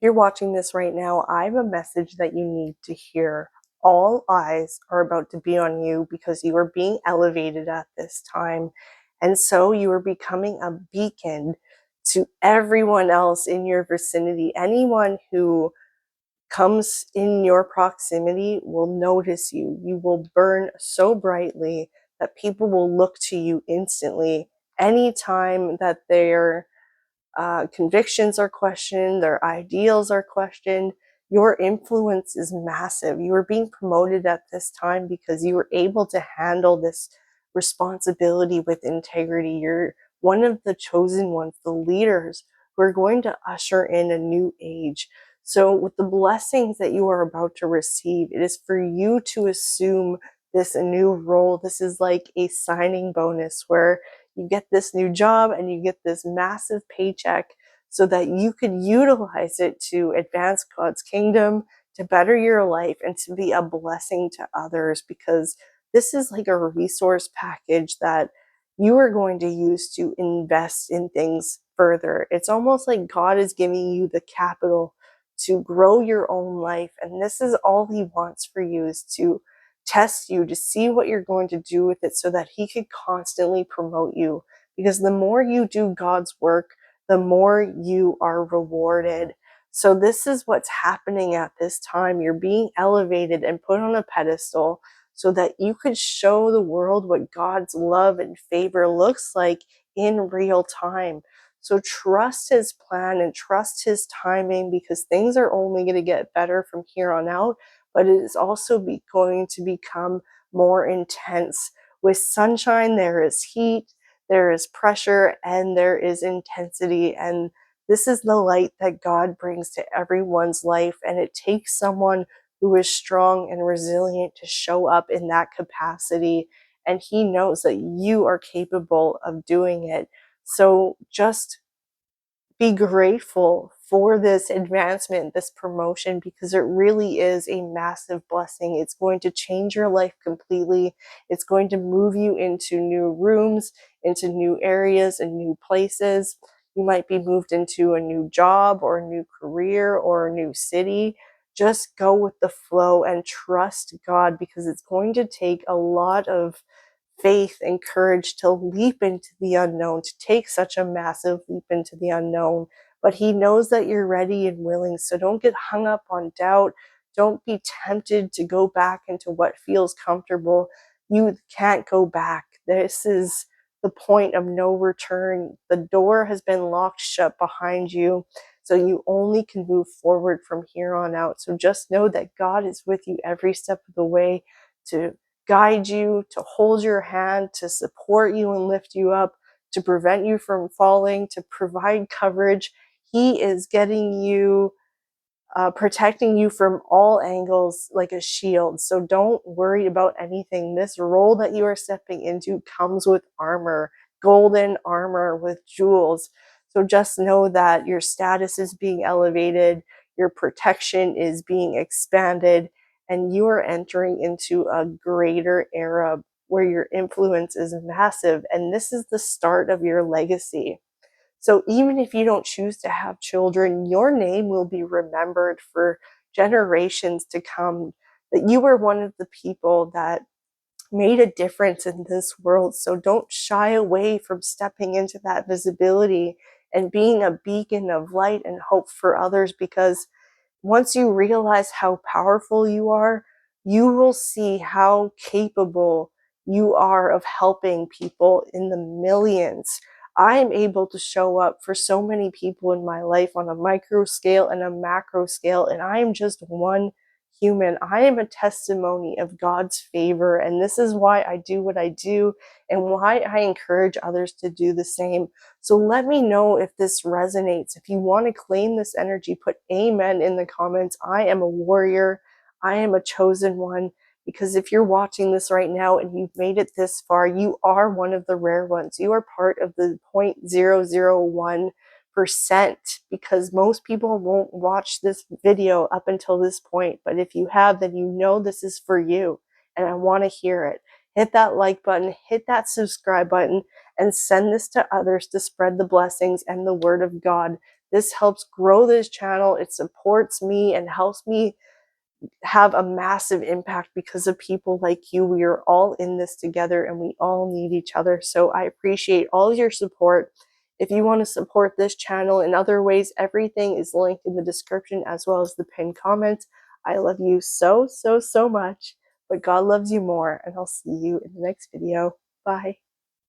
you're watching this right now, I have a message that you need to hear. All eyes are about to be on you because you are being elevated at this time. And so you are becoming a beacon to everyone else in your vicinity. Anyone who comes in your proximity will notice you. You will burn so brightly that people will look to you instantly anytime that they're convictions are questioned, their ideals are questioned. Your influence is massive. You are being promoted at this time because you were able to handle this responsibility with integrity. You're one of the chosen ones, the leaders who are going to usher in a new age. So, with the blessings that you are about to receive, it is for you to assume this new role. This is like a signing bonus where you get this new job and you get this massive paycheck so that you could utilize it to advance God's kingdom, to better your life, and to be a blessing to others, because this is like a resource package that you are going to use to invest in things further. It's almost like God is giving you the capital to grow your own life, and this is all he wants for you, is to test you to see what you're going to do with it so that he could constantly promote you. Because the more you do God's work, the more you are rewarded. So this is what's happening at this time. You're being elevated and put on a pedestal so that you could show the world what God's love and favor looks like in real time. So trust his plan and trust his timing, because things are only going to get better from here on out, but it is also going to become more intense. With sunshine, there is heat, there is pressure, and there is intensity. And this is the light that God brings to everyone's life. And it takes someone who is strong and resilient to show up in that capacity. And he knows that you are capable of doing it. So just be grateful for this advancement, this promotion, because it really is a massive blessing. It's going to change your life completely. It's going to move you into new rooms, into new areas and new places. You might be moved into a new job or a new career or a new city. Just go with the flow and trust God, because it's going to take a lot of faith and courage to leap into the unknown, to take such a massive leap into the unknown. But he knows that you're ready and willing. So don't get hung up on doubt. Don't be tempted to go back into what feels comfortable. You can't go back. This is the point of no return. The door has been locked shut behind you. So you only can move forward from here on out. So just know that God is with you every step of the way to guide you, to hold your hand, to support you and lift you up, to prevent you from falling, to provide coverage. He is getting you, protecting you from all angles like a shield. So don't worry about anything. This role that you are stepping into comes with armor, golden armor with jewels. So just know that your status is being elevated, your protection is being expanded, and you are entering into a greater era where your influence is massive. And this is the start of your legacy. So even if you don't choose to have children, your name will be remembered for generations to come, that you were one of the people that made a difference in this world. So don't shy away from stepping into that visibility and being a beacon of light and hope for others, because once you realize how powerful you are, you will see how capable you are of helping people in the millions. I am able to show up for so many people in my life on a micro scale and a macro scale, and I am just one human. I am a testimony of God's favor, and this is why I do what I do and why I encourage others to do the same. So let me know if this resonates. If you want to claim this energy, put amen in the comments. I am a warrior. I am a chosen one. Because if you're watching this right now and you've made it this far, you are one of the rare ones. You are part of the 0.001%, because most people won't watch this video up until this point. But if you have, then you know this is for you. And I want to hear it. Hit that like button, hit that subscribe button, and send this to others to spread the blessings and the word of God. This helps grow this channel. It supports me and helps me have a massive impact because of people like you. We are all in this together and we all need each other. So I appreciate all your support. If you want to support this channel in other ways, everything is linked in the description as well as the pinned comment. I love you so, so, so much, but God loves you more, and I'll see you in the next video. Bye.